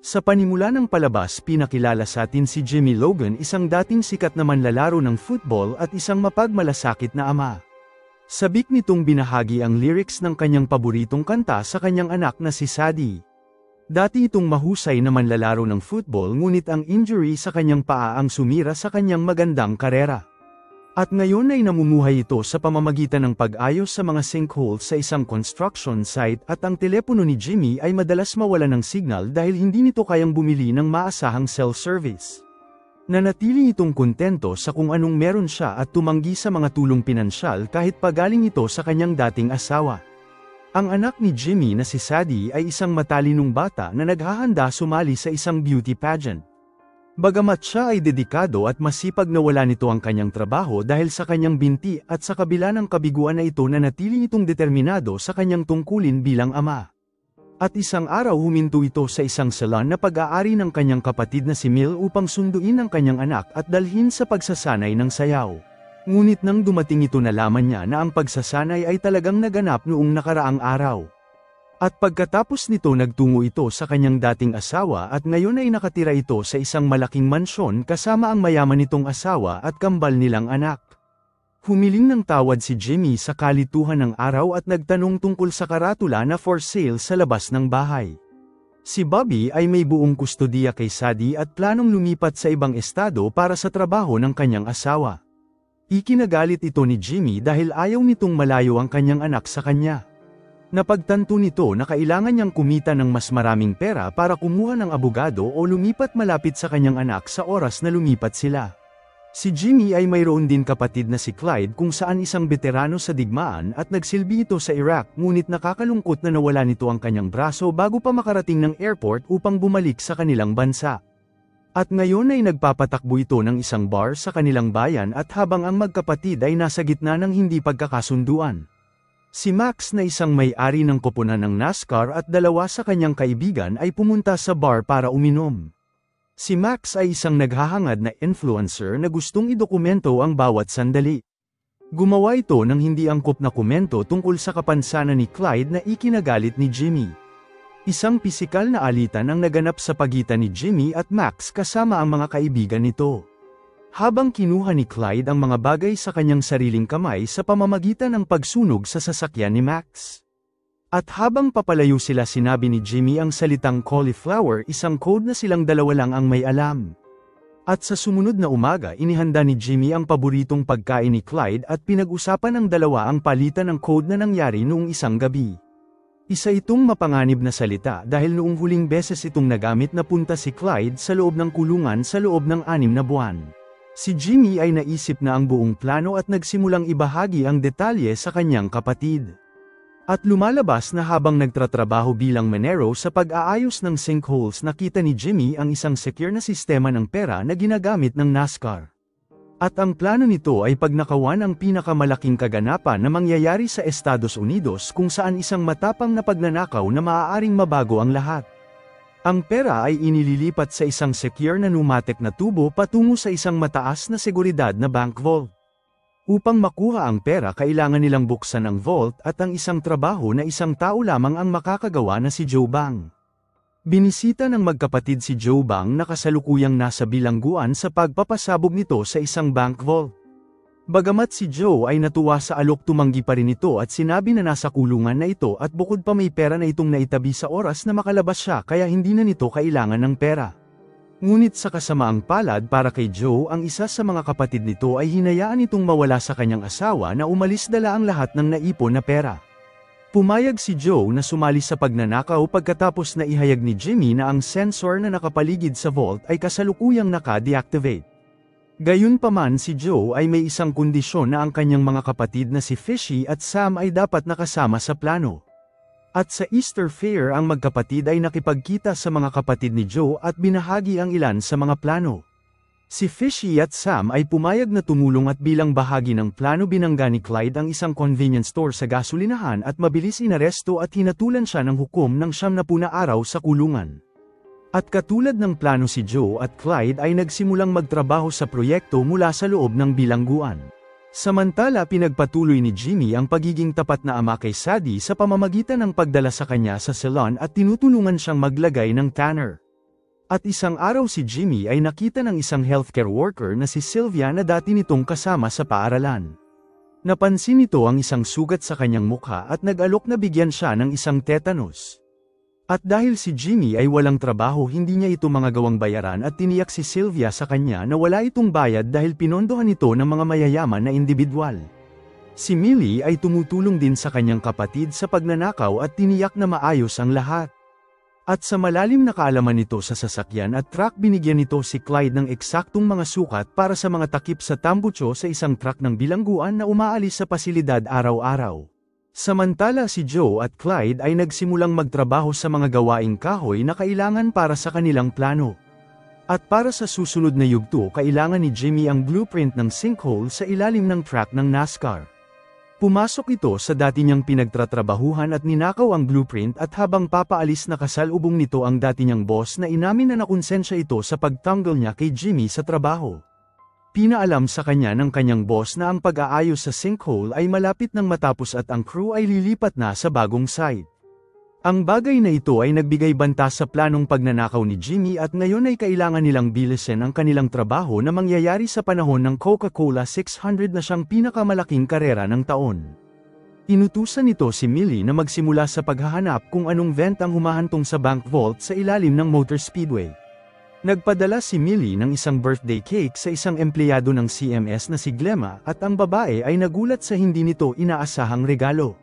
Sa panimula ng palabas pinakilala sa atin si Jimmy Logan, isang dating sikat na manlalaro ng football at isang mapagmalasakit na ama. Sabik nitong binahagi ang lyrics ng kanyang paboritong kanta sa kanyang anak na si Sadie. Dati itong mahusay na manlalaro ng football, ngunit ang injury sa kanyang paa ang sumira sa kanyang magandang karera. At ngayon ay namumuhay ito sa pamamagitan ng pag-ayos sa mga sinkholes sa isang construction site, at ang telepono ni Jimmy ay madalas mawala ng signal dahil hindi nito kayang bumili ng maasahang cell service. Nanatili itong kontento sa kung anong meron siya at tumanggi sa mga tulong pinansyal kahit pagaling ito sa kanyang dating asawa. Ang anak ni Jimmy na si Sadie ay isang matalinong bata na naghahanda sumali sa isang beauty pageant. Bagamat siya ay dedikado at masipag, na wala nito ang kanyang trabaho dahil sa kanyang binti, at sa kabila ng kabiguan na ito nanatili itong determinado sa kanyang tungkulin bilang ama. At isang araw huminto ito sa isang salon na pag-aari ng kanyang kapatid na si Mil upang sunduin ang kanyang anak at dalhin sa pagsasanay ng sayaw. Ngunit nang dumating ito, nalaman niya na ang pagsasanay ay talagang naganap noong nakaraang araw. At pagkatapos nito nagtungo ito sa kanyang dating asawa, at ngayon ay nakatira ito sa isang malaking mansyon kasama ang mayaman nitong asawa at kambal nilang anak. Humiling ng tawad si Jimmy sa kalituhan ng araw at nagtanong tungkol sa karatula na for sale sa labas ng bahay. Si Bobby ay may buong kustodiya kay Sadie at planong lumipat sa ibang estado para sa trabaho ng kanyang asawa. Ikinagalit ito ni Jimmy dahil ayaw nitong malayo ang kanyang anak sa kanya. Napagtanto nito na kailangan niyang kumita ng mas maraming pera para kumuha ng abogado o lumipat malapit sa kanyang anak sa oras na lumipat sila. Si Jimmy ay mayroon din kapatid na si Clyde, kung saan isang veterano sa digmaan at nagsilbi ito sa Iraq, ngunit nakakalungkot na nawala nito ang kanyang braso bago pa makarating ng airport upang bumalik sa kanilang bansa. At ngayon ay nagpapatakbo ito ng isang bar sa kanilang bayan, at habang ang magkapatid ay nasa gitna ng hindi pagkakasunduan. Si Max na isang may-ari ng koponan ng NASCAR at dalawa sa kanyang kaibigan ay pumunta sa bar para uminom. Si Max ay isang naghahangad na influencer na gustong idokumento ang bawat sandali. Gumawa ito ng hindi angkop na komento tungkol sa kapansanan ni Clyde na ikinagalit ni Jimmy. Isang pisikal na alitan ang naganap sa pagitan ni Jimmy at Max kasama ang mga kaibigan nito. Habang kinuha ni Clyde ang mga bagay sa kanyang sariling kamay sa pamamagitan ng pagsunog sa sasakyan ni Max. At habang papalayo sila, sinabi ni Jimmy ang salitang cauliflower, isang code na silang dalawa lang ang may alam. At sa sumunod na umaga inihanda ni Jimmy ang paboritong pagkain ni Clyde at pinag-usapan ng dalawa ang palitan ng code na nangyari noong isang gabi. Isa itong mapanganib na salita dahil noong huling beses itong nagamit na punta si Clyde sa loob ng kulungan sa loob ng 6 na buwan. Si Jimmy ay naisip na ang buong plano at nagsimulang ibahagi ang detalye sa kanyang kapatid. At lumalabas na habang nagtatrabaho bilang menero sa pag-aayos ng sinkholes, nakita ni Jimmy ang isang secure na sistema ng pera na ginagamit ng NASCAR. At ang plano nito ay pagnakawan ang pinakamalaking kaganapan na mangyayari sa Estados Unidos, kung saan isang matapang na pagnanakaw na maaaring mabago ang lahat. Ang pera ay inililipat sa isang secure na pneumatic na tubo patungo sa isang mataas na seguridad na bank vault. Upang makuha ang pera, kailangan nilang buksan ang vault, at ang isang trabaho na isang tao lamang ang makakagawa, na si Joe Bang. Binisita ng magkapatid si Joe Bang na kasalukuyang nasa bilangguan sa pagpapasabog nito sa isang bank vault. Bagamat si Joe ay natuwa sa alok, tumanggi pa rin ito at sinabi na nasa kulungan na ito, at bukod pa may pera na itong naitabi sa oras na makalabas siya, kaya hindi na nito kailangan ng pera. Ngunit sa kasamaang palad para kay Joe, ang isa sa mga kapatid nito ay hinayaan itong mawala sa kanyang asawa na umalis dala ang lahat ng naipon na pera. Pumayag si Joe na sumali sa pagnanakaw pagkatapos na ihayag ni Jimmy na ang sensor na nakapaligid sa vault ay kasalukuyang naka-deactivate. Gayunpaman, si Joe ay may isang kondisyon na ang kanyang mga kapatid na si Fishy at Sam ay dapat nakasama sa plano. At sa Easter Fair, ang magkapatid ay nakipagkita sa mga kapatid ni Joe at binahagi ang ilan sa mga plano. Si Fishy at Sam ay pumayag na tumulong, at bilang bahagi ng plano binangga ni Clyde ang isang convenience store sa gasolinahan at mabilis inaresto at hinatulan siya ng hukom ng 90 na araw sa kulungan. At katulad ng plano, si Joe at Clyde ay nagsimulang magtrabaho sa proyekto mula sa loob ng bilangguan. Samantala, pinagpatuloy ni Jimmy ang pagiging tapat na ama kay Sadie sa pamamagitan ng pagdala sa kanya sa salon at tinutulungan siyang maglagay ng tanner. At isang araw si Jimmy ay nakita ng isang healthcare worker na si Sylvia na dati nitong kasama sa paaralan. Napansin nito ang isang sugat sa kanyang mukha at nag-alok na bigyan siya ng isang tetanus. At dahil si Jimmy ay walang trabaho, hindi niya ito gawang bayaran at tiniyak si Sylvia sa kanya na wala itong bayad dahil pinondohan ito ng mga mayayaman na individual. Si Millie ay tumutulong din sa kanyang kapatid sa pagnanakaw at tiniyak na maayos ang lahat. At sa malalim na kaalaman nito sa sasakyan at truck, binigyan nito si Clyde ng eksaktong mga sukat para sa mga takip sa tambucho sa isang truck ng bilangguan na umaalis sa pasilidad araw-araw. Samantala si Joe at Clyde ay nagsimulang magtrabaho sa mga gawaing kahoy na kailangan para sa kanilang plano. At para sa susunod na yugto, kailangan ni Jimmy ang blueprint ng sinkhole sa ilalim ng track ng NASCAR. Pumasok ito sa dati niyang pinagtatrabahuhan at ninakaw ang blueprint, at habang papaalis nakasalubong nito ang dati niyang boss na inamin na nakonsensya ito sa pagtanggol niya kay Jimmy sa trabaho. Pinaalam sa kanya ng kanyang boss na ang pag-aayos sa sinkhole ay malapit nang matapos at ang crew ay lilipat na sa bagong site. Ang bagay na ito ay nagbigay banta sa planong pagnanakaw ni Jimmy, at ngayon ay kailangan nilang bilisan ang kanilang trabaho na mangyayari sa panahon ng Coca-Cola 600 na siyang pinakamalaking karera ng taon. Inutusan nito si Millie na magsimula sa paghahanap kung anong vent ang humahantong sa bank vault sa ilalim ng Motor Speedway. Nagpadala si Millie ng isang birthday cake sa isang empleyado ng CMS na si Glemma, at ang babae ay nagulat sa hindi nito inaasahang regalo.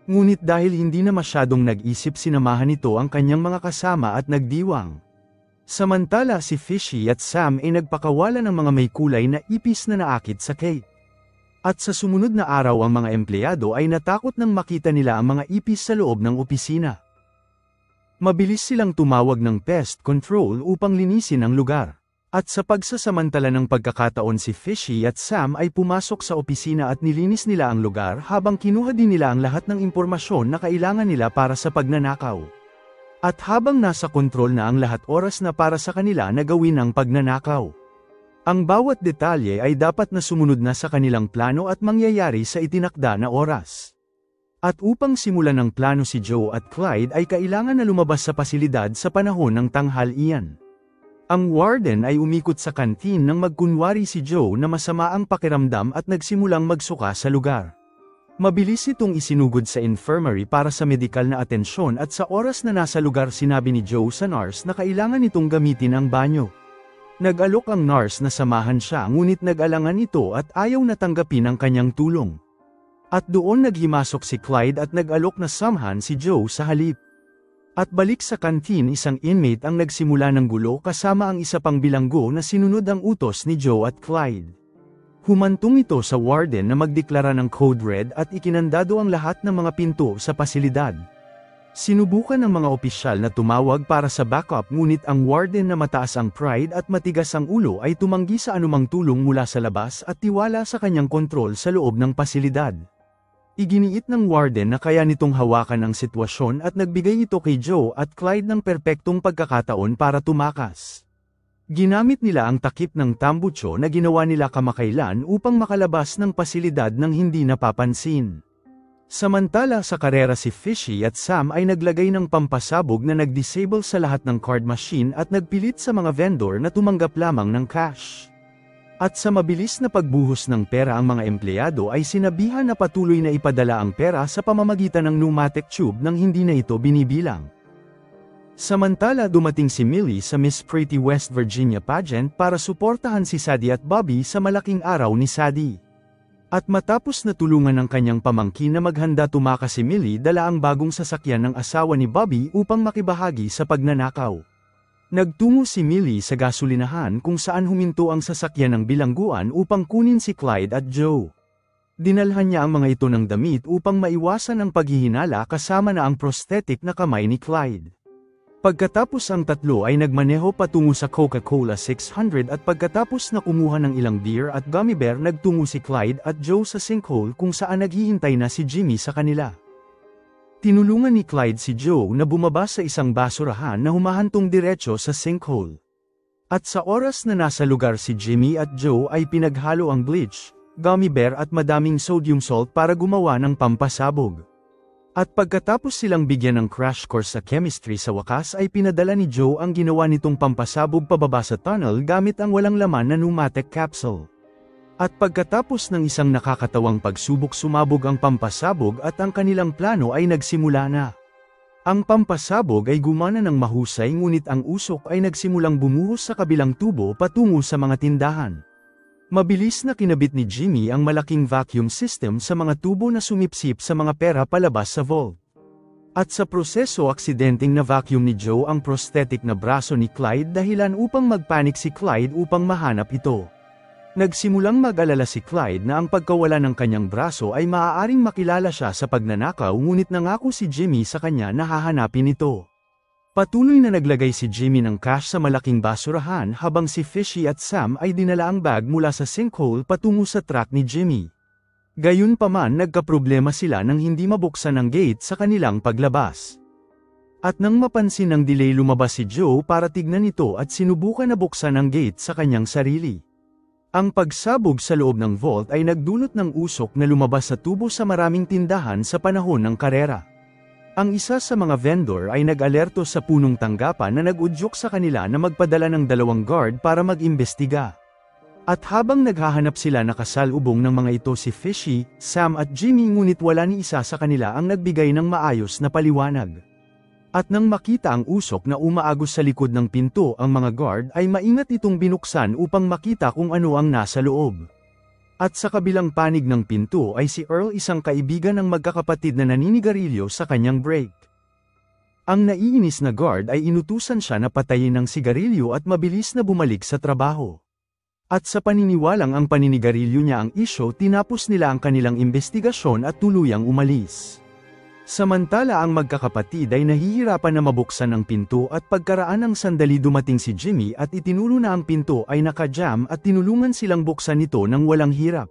Ngunit dahil hindi na masyadong nag-isip, sinamahan nito ang kanyang mga kasama at nagdiwang. Samantala si Fishy at Sam ay nagpakawala ng mga may kulay na ipis na naakit sa cake. At sa sumunod na araw ang mga empleyado ay natakot nang makita nila ang mga ipis sa loob ng opisina. Mabilis silang tumawag ng pest control upang linisin ang lugar. At sa pagsasamantala ng pagkakataon, si Fishy at Sam ay pumasok sa opisina at nilinis nila ang lugar habang kinuha din nila ang lahat ng impormasyon na kailangan nila para sa pagnanakaw. At habang nasa kontrol na ang lahat, oras na para sa kanila na gawin ang pagnanakaw. Ang bawat detalye ay dapat na sumunod na sa kanilang plano at mangyayari sa itinakda na oras. At upang simulan ng plano, si Joe at Clyde ay kailangan na lumabas sa pasilidad sa panahon ng tanghalian. Ang warden ay umikot sa kantin nang magkunwari si Joe na masama ang pakiramdam at nagsimulang magsuka sa lugar. Mabilis itong isinugod sa infirmary para sa medikal na atensyon, at sa oras na nasa lugar sinabi ni Joe sa nurse na kailangan itong gamitin ang banyo. Nag-alok ang nurse na samahan siya, ngunit nag-alangan ito at ayaw na tanggapin ang kanyang tulong. At doon naghimasok si Clyde at nag-alok na samahan si Joe sa halip. At balik sa kantin, isang inmate ang nagsimula ng gulo kasama ang isa pang bilanggo na sinunod ang utos ni Joe at Clyde. Humantong ito sa warden na magdeklara ng code red at ikinandado ang lahat ng mga pinto sa pasilidad. Sinubukan ng mga opisyal na tumawag para sa backup, ngunit ang warden na mataas ang pride at matigas ang ulo ay tumanggi sa anumang tulong mula sa labas at tiwala sa kanyang kontrol sa loob ng pasilidad. Iginiit ng warden na kaya nitong hawakan ang sitwasyon at nagbigay ito kay Joe at Clyde ng perpektong pagkakataon para tumakas. Ginamit nila ang takip ng tambucho na ginawa nila kamakailan upang makalabas ng pasilidad ng hindi napapansin. Samantala sa karera, si Fishy at Sam ay naglagay ng pampasabog na nag-disable sa lahat ng card machine at nagpilit sa mga vendor na tumanggap lamang ng cash. At sa mabilis na pagbuhos ng pera, ang mga empleyado ay sinabihan na patuloy na ipadala ang pera sa pamamagitan ng pneumatic tube nang hindi na ito binibilang. Samantala dumating si Millie sa Miss Pretty West Virginia pageant para suportahan si Sadie at Bobby sa malaking araw ni Sadie. At matapos na tulungan ng kanyang pamangkin na maghanda, tumakas si Millie dala ang bagong sasakyan ng asawa ni Bobby upang makibahagi sa pagnanakaw. Nagtungo si Millie sa gasolinahan kung saan huminto ang sasakyan ng bilangguan upang kunin si Clyde at Joe. Dinalhan niya ang mga ito ng damit upang maiwasan ang paghihinala, kasama na ang prosthetic na kamay ni Clyde. Pagkatapos, ang tatlo ay nagmaneho patungo sa Coca-Cola 600, at pagkatapos na kumuha ng ilang beer at gummy bear, nagtungo si Clyde at Joe sa sinkhole kung saan naghihintay na si Jimmy sa kanila. Tinulungan ni Clyde si Joe na bumaba sa isang basurahan na humahantong diretso sa sinkhole. At sa oras na nasa lugar si Jimmy at Joe ay pinaghalo ang bleach, gummy bear at madaming sodium salt para gumawa ng pampasabog. At pagkatapos silang bigyan ng crash course sa chemistry sa wakas ay pinadala ni Joe ang ginawa nitong pampasabog pababa sa tunnel gamit ang walang laman na pneumatic capsule. At pagkatapos ng isang nakakatawang pagsubok sumabog ang pampasabog at ang kanilang plano ay nagsimula na. Ang pampasabog ay gumana ng mahusay ngunit ang usok ay nagsimulang bumuhos sa kabilang tubo patungo sa mga tindahan. Mabilis na kinabit ni Jimmy ang malaking vacuum system sa mga tubo na sumipsip sa mga pera palabas sa vault. At sa proseso aksidenteng na vacuum ni Joe ang prosthetic na braso ni Clyde dahilan upang magpanik si Clyde upang mahanap ito. Nagsimulang mag-alala si Clyde na ang pagkawala ng kanyang braso ay maaaring makilala siya sa pagnanakaw ngunit nangako si Jimmy sa kanya na hahanapin ito. Patuloy na naglagay si Jimmy ng cash sa malaking basurahan habang si Fishy at Sam ay dinala ang bag mula sa sinkhole patungo sa truck ni Jimmy. Gayunpaman nagkaproblema sila nang hindi mabuksan ang gate sa kanilang paglabas. At nang mapansin ng delay lumabas si Joe para tignan ito at sinubukan na buksan ang gate sa kanyang sarili. Ang pagsabog sa loob ng vault ay nagdulot ng usok na lumabas sa tubo sa maraming tindahan sa panahon ng karera. Ang isa sa mga vendor ay nag-alerto sa punong tanggapan na nag-udyok sa kanila na magpadala ng 2 guard para mag-imbestiga. At habang naghahanap sila nakasalubong ng mga ito si Fishy, Sam at Jimmy ngunit wala ni isa sa kanila ang nagbigay ng maayos na paliwanag. At nang makita ang usok na umaagos sa likod ng pinto ang mga guard ay maingat itong binuksan upang makita kung ano ang nasa loob. At sa kabilang panig ng pinto ay si Earl isang kaibigan ng magkakapatid na naninigarilyo sa kanyang break. Ang naiinis na guard ay inutusan siya na patayin ng sigarilyo at mabilis na bumalik sa trabaho. At sa paniniwalang ang paninigarilyo niya ang isyo tinapos nila ang kanilang investigasyon at tuluyang umalis. Samantala ang magkakapatid ay nahihirapan na mabuksan ang pinto at pagkaraan ng sandali dumating si Jimmy at itinuro na ang pinto ay naka-jam at tinulungan silang buksan ito ng walang hirap.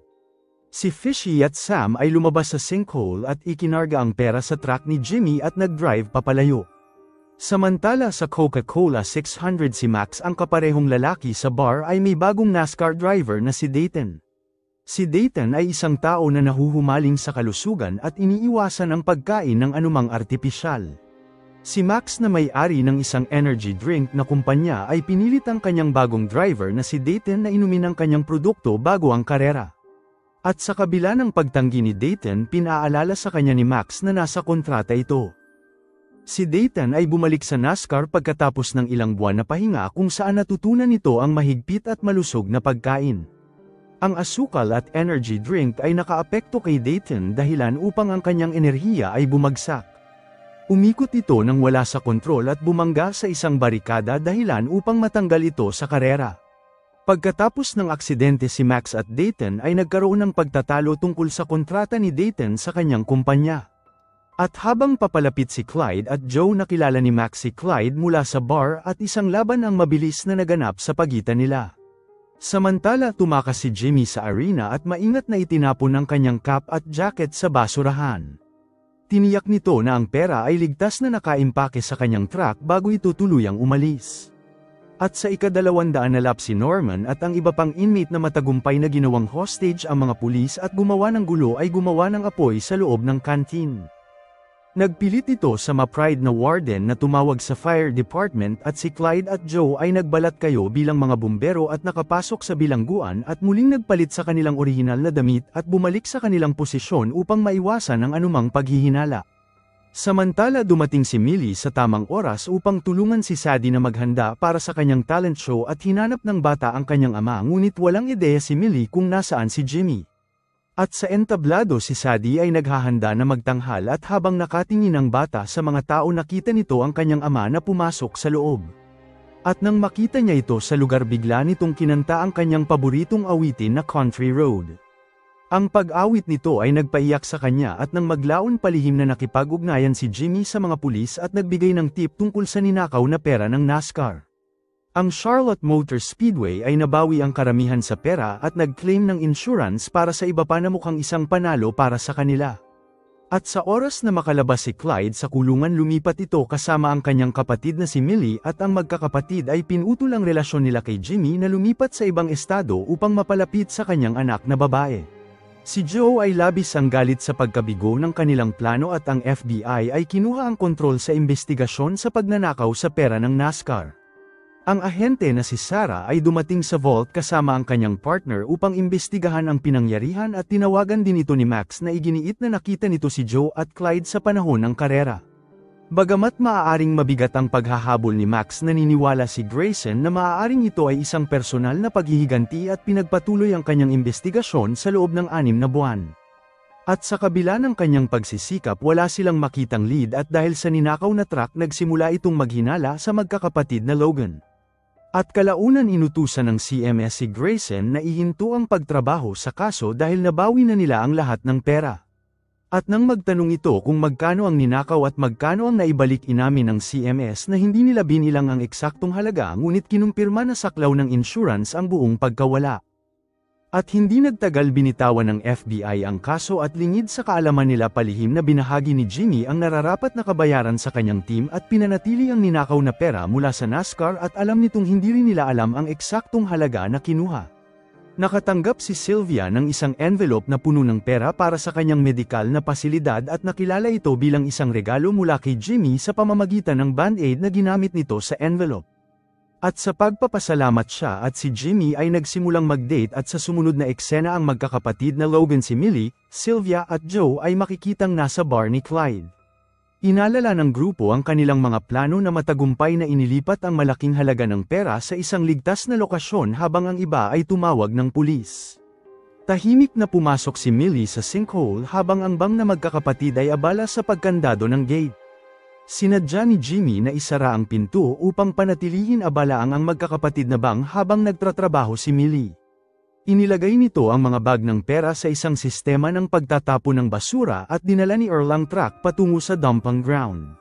Si Fishy at Sam ay lumabas sa sinkhole at ikinarga ang pera sa truck ni Jimmy at nag-drive papalayo. Samantala sa Coca-Cola 600 si Max ang kaparehong lalaki sa bar ay may bagong NASCAR driver na si Dayton. Si Dayton ay isang tao na nahuhumaling sa kalusugan at iniiwasan ang pagkain ng anumang artipisyal. Si Max na may-ari ng isang energy drink na kumpanya ay pinilit ang kanyang bagong driver na si Dayton na inumin ang kanyang produkto bago ang karera. At sa kabila ng pagtanggi ni Dayton pinaalala sa kanya ni Max na nasa kontrata ito. Si Dayton ay bumalik sa NASCAR pagkatapos ng ilang buwan na pahinga kung saan natutunan nito ang mahigpit at malusog na pagkain. Ang asukal at energy drink ay nakaapekto kay Dayton dahilan upang ang kanyang enerhiya ay bumagsak. Umikot ito nang wala sa kontrol at bumangga sa isang barikada dahilan upang matanggal ito sa karera. Pagkatapos ng aksidente si Max at Dayton ay nagkaroon ng pagtatalo tungkol sa kontrata ni Dayton sa kanyang kumpanya. At habang papalapit si Clyde at Joe nakilala ni Max si Clyde mula sa bar at isang laban ang mabilis na naganap sa pagitan nila. Samantala tumakas si Jimmy sa arena at maingat na itinapon ang kanyang cap at jacket sa basurahan. Tiniyak nito na ang pera ay ligtas na nakaimpake sa kanyang truck bago ito tuluyang umalis. At sa ika-200 na lap si Norman at ang iba pang inmate na matagumpay na ginawang hostage ang mga pulis at gumawa ng gulo ay gumawa ng apoy sa loob ng canteen. Nagpilit ito sa ma-pride na warden na tumawag sa fire department at si Clyde at Joe ay nagbalat kayo bilang mga bumbero at nakapasok sa bilangguan at muling nagpalit sa kanilang orihinal na damit at bumalik sa kanilang posisyon upang maiwasan ang anumang paghihinala. Samantala dumating si Millie sa tamang oras upang tulungan si Sadie na maghanda para sa kanyang talent show at hinanap ng bata ang kanyang ama ngunit walang ideya si Millie kung nasaan si Jimmy. At sa entablado si Sadie ay naghahanda na magtanghal at habang nakatingin ang bata sa mga tao nakita nito ang kanyang ama na pumasok sa loob. At nang makita niya ito sa lugar bigla nitong kinanta ang kanyang paboritong awitin na Country Road. Ang pag-awit nito ay nagpaiyak sa kanya at nang maglaon palihim na nakipag-ugnayan si Jimmy sa mga pulis at nagbigay ng tip tungkol sa ninakaw na pera ng NASCAR. Ang Charlotte Motor Speedway ay nabawi ang karamihan sa pera at nag-claim ng insurance para sa iba pa na mukhang isang panalo para sa kanila. At sa oras na makalabas si Clyde sa kulungan lumipat ito kasama ang kanyang kapatid na si Millie at ang magkakapatid ay pinutol ang relasyon nila kay Jimmy na lumipat sa ibang estado upang mapalapit sa kanyang anak na babae. Si Joe ay labis ang galit sa pagkabigo ng kanilang plano at ang FBI ay kinuha ang kontrol sa investigasyon sa pagnanakaw sa pera ng NASCAR. Ang ahente na si Sarah ay dumating sa vault kasama ang kanyang partner upang imbestigahan ang pinangyarihan at tinawagan din ito ni Max na iginiit na nakita nito si Joe at Clyde sa panahon ng karera. Bagamat maaaring mabigat ang paghahabol ni Max, naniniwala si Grayson na maaaring ito ay isang personal na paghihiganti at pinagpatuloy ang kanyang investigasyon sa loob ng 6 na buwan. At sa kabila ng kanyang pagsisikap, wala silang makitang lead at dahil sa ninakaw na truck nagsimula itong maghinala sa magkakapatid na Logan. At kalaunan inutusan ng CMS si Grayson na ihinto ang pagtrabaho sa kaso dahil nabawi na nila ang lahat ng pera. At nang magtanong ito kung magkano ang ninakaw at magkano ang naibalik, inamin ng CMS na hindi nila binilang ang eksaktong halaga, ngunit kinumpirma na saklaw ng insurance ang buong pagkawala. At hindi nagtagal binitawan ng FBI ang kaso at lingid sa kaalaman nila, palihim na binahagi ni Jimmy ang nararapat na kabayaran sa kanyang team at pinanatili ang ninakaw na pera mula sa NASCAR at alam nitong hindi rin nila alam ang eksaktong halaga na kinuha. Nakatanggap si Sylvia ng isang envelope na puno ng pera para sa kanyang medikal na pasilidad at nakilala ito bilang isang regalo mula kay Jimmy sa pamamagitan ng band-aid na ginamit nito sa envelope. At sa pagpapasalamat siya at si Jimmy ay nagsimulang mag-date at sa sumunod na eksena ang magkakapatid na Logan, si Millie, Sylvia at Joe ay makikitang nasa bar ni Clyde. Inalala ng grupo ang kanilang mga plano na matagumpay na inilipat ang malaking halaga ng pera sa isang ligtas na lokasyon habang ang iba ay tumawag ng pulis. Tahimik na pumasok si Millie sa sinkhole habang ang bang na magkakapatid ay abala sa pagkandado ng gate. Sinadya ni Jimmy na isara ang pinto upang panatilihin abala ang magkakapatid na bang habang nagtatrabaho si Millie. Inilagay nito ang mga bag ng pera sa isang sistema ng pagtatapon ng basura at dinala ni Earl ang truck patungo sa dumping ground.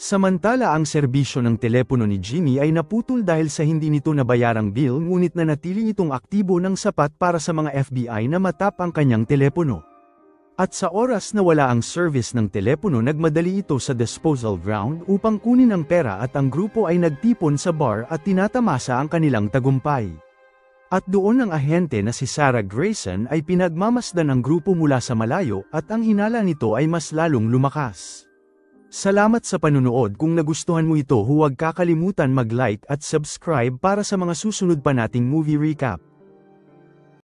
Samantala, ang serbisyo ng telepono ni Jimmy ay naputol dahil sa hindi nito nabayarang bill, ngunit nanatili itong aktibo ng sapat para sa mga FBI na matap ang kanyang telepono. At sa oras na wala ang service ng telepono, nagmadali ito sa disposal ground upang kunin ang pera at ang grupo ay nagtipon sa bar at tinatamasa ang kanilang tagumpay. At doon ang ahente na si Sarah Grayson ay pinagmamasdan ng grupo mula sa malayo at ang hinala nito ay mas lalong lumakas. Salamat sa panunood. Kung nagustuhan mo ito, huwag kakalimutan mag-like at subscribe para sa mga susunod pa nating movie recap.